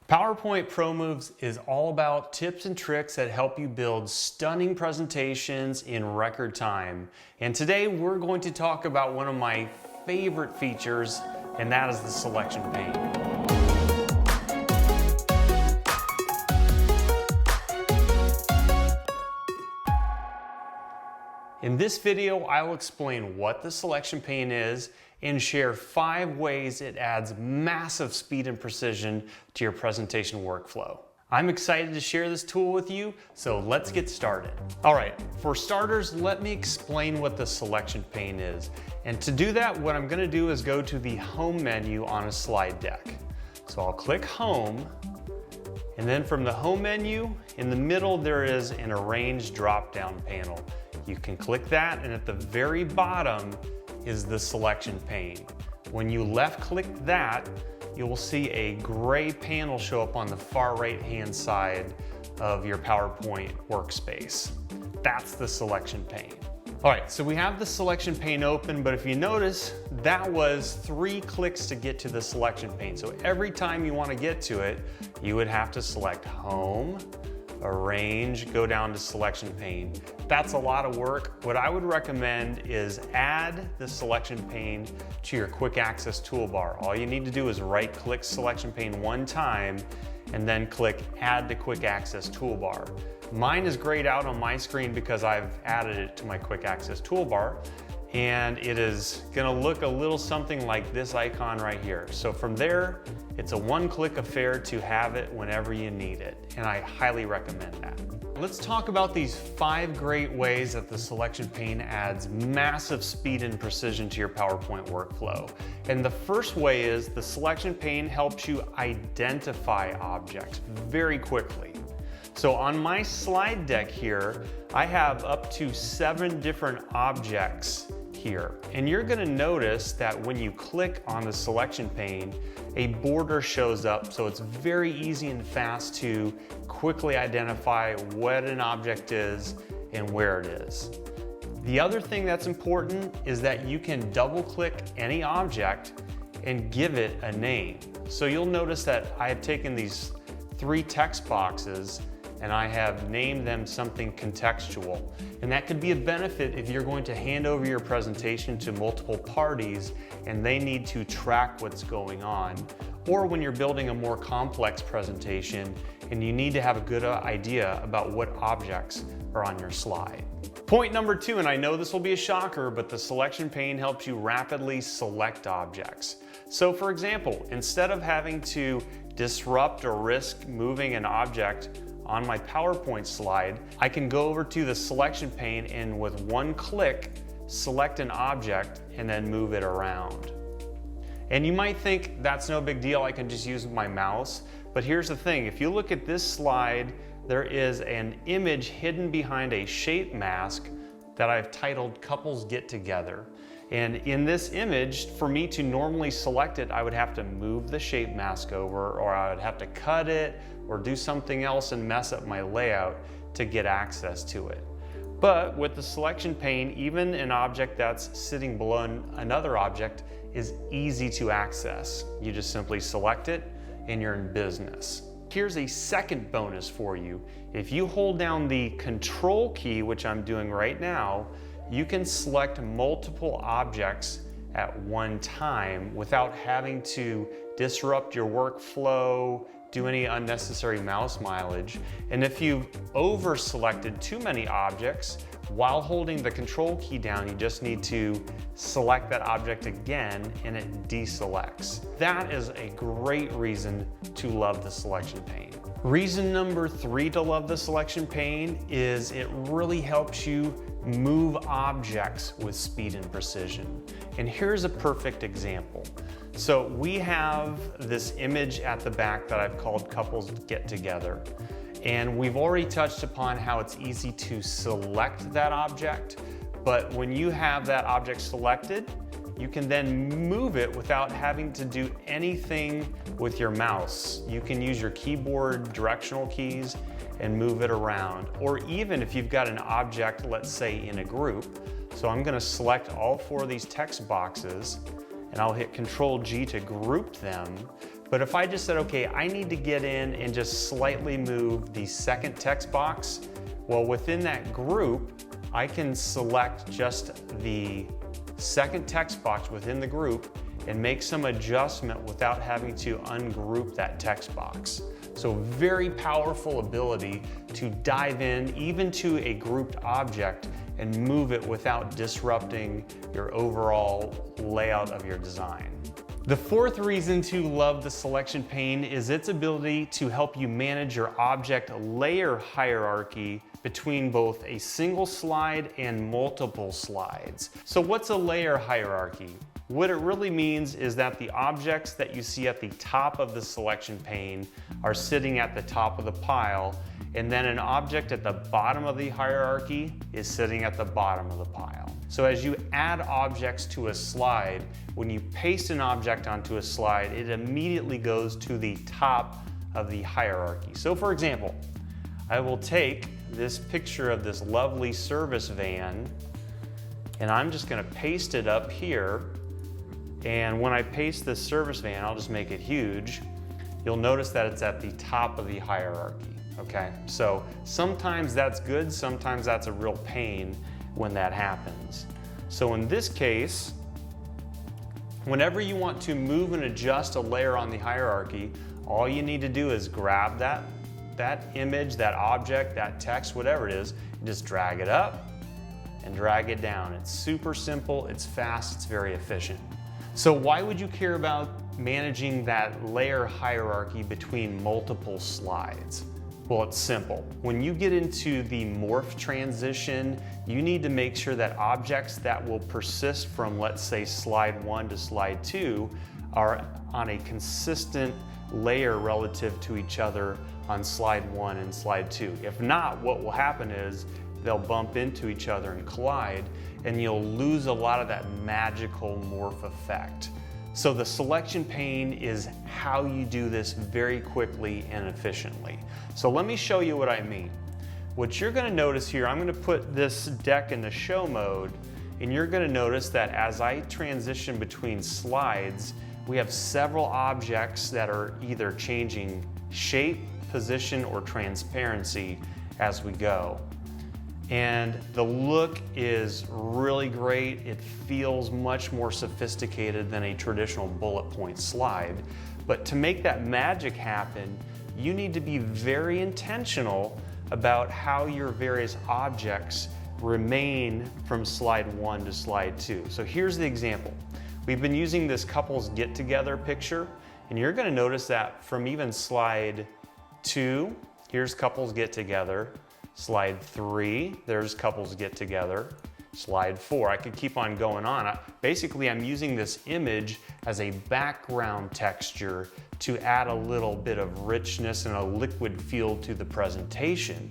PowerPoint Pro Moves is all about tips and tricks that help you build stunning presentations in record time. And today we're going to talk about one of my favorite features, and that is the Selection Pane. In this video, I will explain what the Selection Pane is and share 5 ways it adds massive speed and precision to your presentation workflow. I'm excited to share this tool with you, so let's get started. All right, for starters, let me explain what the Selection Pane is. And to do that, what I'm gonna do is go to the Home menu on a slide deck. So I'll click Home, and then from the Home menu, in the middle there is an Arrange drop-down panel. You can click that, and at the very bottom is the Selection Pane. When you left click that, you will see a gray panel show up on the far right-hand side of your PowerPoint workspace. That's the Selection Pane. All right, so we have the Selection Pane open, but if you notice, that was 3 clicks to get to the Selection Pane. So every time you want to get to it, you would have to select Home, Arrange, go down to Selection Pane. That's a lot of work. What I would recommend is add the Selection Pane to your quick access toolbar. All you need to do is right-click Selection Pane one time and then click Add to Quick Access Toolbar. Mine is grayed out on my screen because I've added it to my quick access toolbar, and it is gonna look a little something like this icon right here. So from there, it's a one-click affair to have it whenever you need it, and I highly recommend that. Let's talk about these 5 great ways that the Selection Pane adds massive speed and precision to your PowerPoint workflow. And the first way is the Selection Pane helps you identify objects very quickly. So on my slide deck here, I have up to 7 different objects here. And you're gonna notice that when you click on the Selection Pane, a border shows up, so it's very easy and fast to quickly identify what an object is and where it is. The other thing that's important is that you can double-click any object and give it a name. So you'll notice that I have taken these 3 text boxes and I have named them something contextual. And that could be a benefit if you're going to hand over your presentation to multiple parties and they need to track what's going on, or when you're building a more complex presentation and you need to have a good idea about what objects are on your slide. Point number 2, and I know this will be a shocker, but the Selection Pane helps you rapidly select objects. So for example, instead of having to disrupt or risk moving an object on my PowerPoint slide, I can go over to the Selection Pane and with one click, select an object and then move it around. And you might think that's no big deal, I can just use my mouse. But here's the thing, if you look at this slide, there is an image hidden behind a shape mask that I've titled Couples Get Together. And in this image, for me to normally select it, I would have to move the shape mask over, or I would have to cut it or do something else and mess up my layout to get access to it. But with the Selection Pane, even an object that's sitting below another object is easy to access. You just simply select it and you're in business. Here's a second bonus for you. If you hold down the Control key, which I'm doing right now, you can select multiple objects at one time without having to disrupt your workflow, do any unnecessary mouse mileage. And if you've over-selected too many objects, while holding the Control key down, you just need to select that object again and it deselects. That is a great reason to love the Selection Pane. Reason number 3 to love the Selection Pane is it really helps you move objects with speed and precision. And here's a perfect example. So we have this image at the back that I've called Couples Get Together. And we've already touched upon how it's easy to select that object, but when you have that object selected, you can then move it without having to do anything with your mouse. You can use your keyboard directional keys and move it around. Or even if you've got an object, let's say in a group. So I'm gonna select all 4 of these text boxes and I'll hit Control G to group them. But if I just said, okay, I need to get in and just slightly move the second text box, well, within that group, I can select just the second text box within the group and make some adjustment without having to ungroup that text box. So very powerful ability to dive in even to a grouped object and move it without disrupting your overall layout of your design. The fourth reason to love the Selection Pane is its ability to help you manage your object layer hierarchy between both a single slide and multiple slides. So what's a layer hierarchy? What it really means is that the objects that you see at the top of the Selection Pane are sitting at the top of the pile, and then an object at the bottom of the hierarchy is sitting at the bottom of the pile. So as you add objects to a slide, when you paste an object onto a slide, it immediately goes to the top of the hierarchy. So for example, I will take this picture of this lovely service van, and I'm just gonna paste it up here. And when I paste this service van, I'll just make it huge. You'll notice that it's at the top of the hierarchy, okay? So sometimes that's good, sometimes that's a real pain when that happens. So in this case, whenever you want to move and adjust a layer on the hierarchy, all you need to do is grab that image, that object, that text, whatever it is, and just drag it up and drag it down. It's super simple, it's fast, it's very efficient. So why would you care about managing that layer hierarchy between multiple slides? Well, it's simple. When you get into the morph transition, you need to make sure that objects that will persist from, let's say, slide 1 to slide 2 are on a consistent layer relative to each other on slide 1 and slide 2. If not, what will happen is they'll bump into each other and collide, and you'll lose a lot of that magical morph effect. So the Selection Pane is how you do this very quickly and efficiently. So let me show you what I mean. What you're gonna notice here, I'm gonna put this deck into show mode, and you're gonna notice that as I transition between slides, we have several objects that are either changing shape, position, or transparency as we go. And the look is really great. It feels much more sophisticated than a traditional bullet point slide. But to make that magic happen, you need to be very intentional about how your various objects remain from slide 1 to slide 2. So here's the example. We've been using this couples get together picture, and you're gonna notice that from even slide 2, here's couples get together. Slide 3, there's couples get together. Slide 4, I could keep on going on. Basically, I'm using this image as a background texture to add a little bit of richness and a liquid feel to the presentation.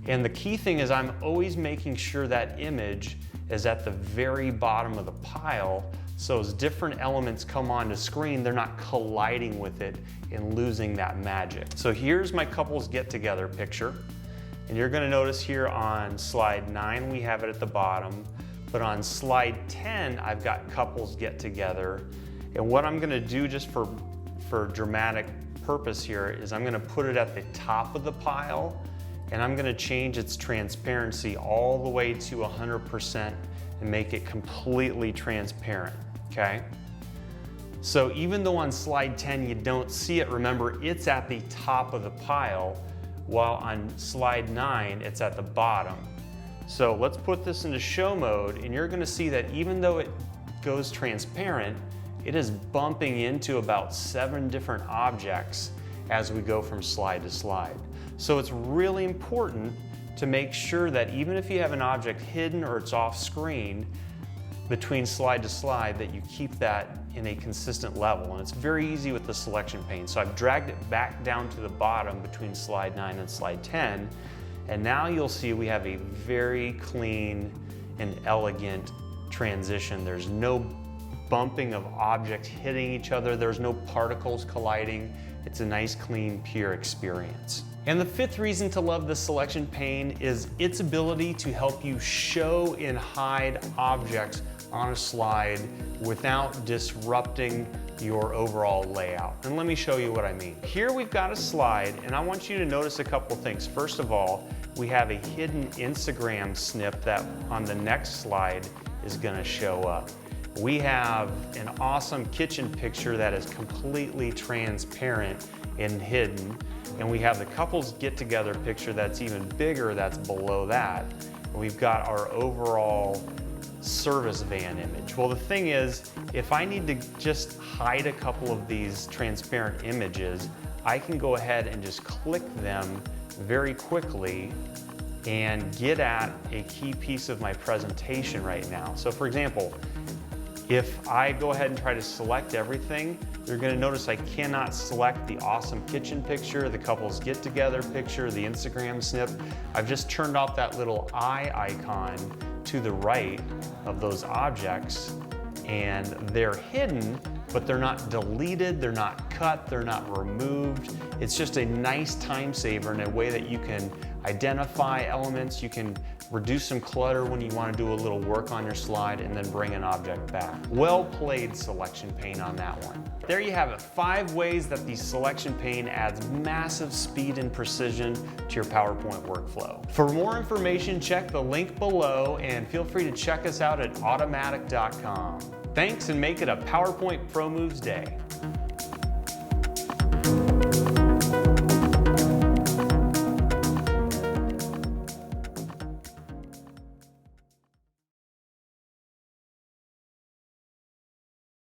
And the key thing is I'm always making sure that image is at the very bottom of the pile, so as different elements come onto screen, they're not colliding with it and losing that magic. So here's my couples get together picture. And you're gonna notice here on slide 9, we have it at the bottom, but on slide 10, I've got couples get together. And what I'm gonna do just for dramatic purpose here is I'm gonna put it at the top of the pile, and I'm gonna change its transparency all the way to 100% and make it completely transparent, okay? So even though on slide 10 you don't see it, remember it's at the top of the pile, while on slide 9, it's at the bottom. So let's put this into show mode, and you're gonna see that even though it goes transparent, it is bumping into about 7 different objects as we go from slide to slide. So it's really important to make sure that even if you have an object hidden or it's off screen, between slide to slide, that you keep that in a consistent level. And it's very easy with the Selection Pane. So I've dragged it back down to the bottom between slide 9 and slide 10. And now you'll see we have a very clean and elegant transition. There's no bumping of objects hitting each other. There's no particles colliding. It's a nice, clean, pure experience. And the fifth reason to love the Selection Pane is its ability to help you show and hide objects on a slide without disrupting your overall layout. And let me show you what I mean. Here we've got a slide, and I want you to notice a couple things. First of all, we have a hidden Instagram snip that on the next slide is going to show up. We have an awesome kitchen picture that is completely transparent and hidden. And we have the couples get together picture that's even bigger, that's below that. And we've got our overall service van image. Well, the thing is, if I need to just hide a couple of these transparent images, I can go ahead and just click them very quickly and get at a key piece of my presentation right now. So for example, if I go ahead and try to select everything, you're going to notice I cannot select the awesome kitchen picture, the couples get together picture, the Instagram snip. I've just turned off that little eye icon to the right of those objects, and they're hidden, but they're not deleted, they're not cut, they're not removed. It's just a nice time saver in a way that you can identify elements, you can reduce some clutter when you want to do a little work on your slide, and then bring an object back. Well played, Selection Pane, on that one. There you have it, 5 ways that the Selection Pane adds massive speed and precision to your PowerPoint workflow. For more information, check the link below and feel free to check us out at automatic.com. Thanks, and make it a PowerPoint Pro Moves day.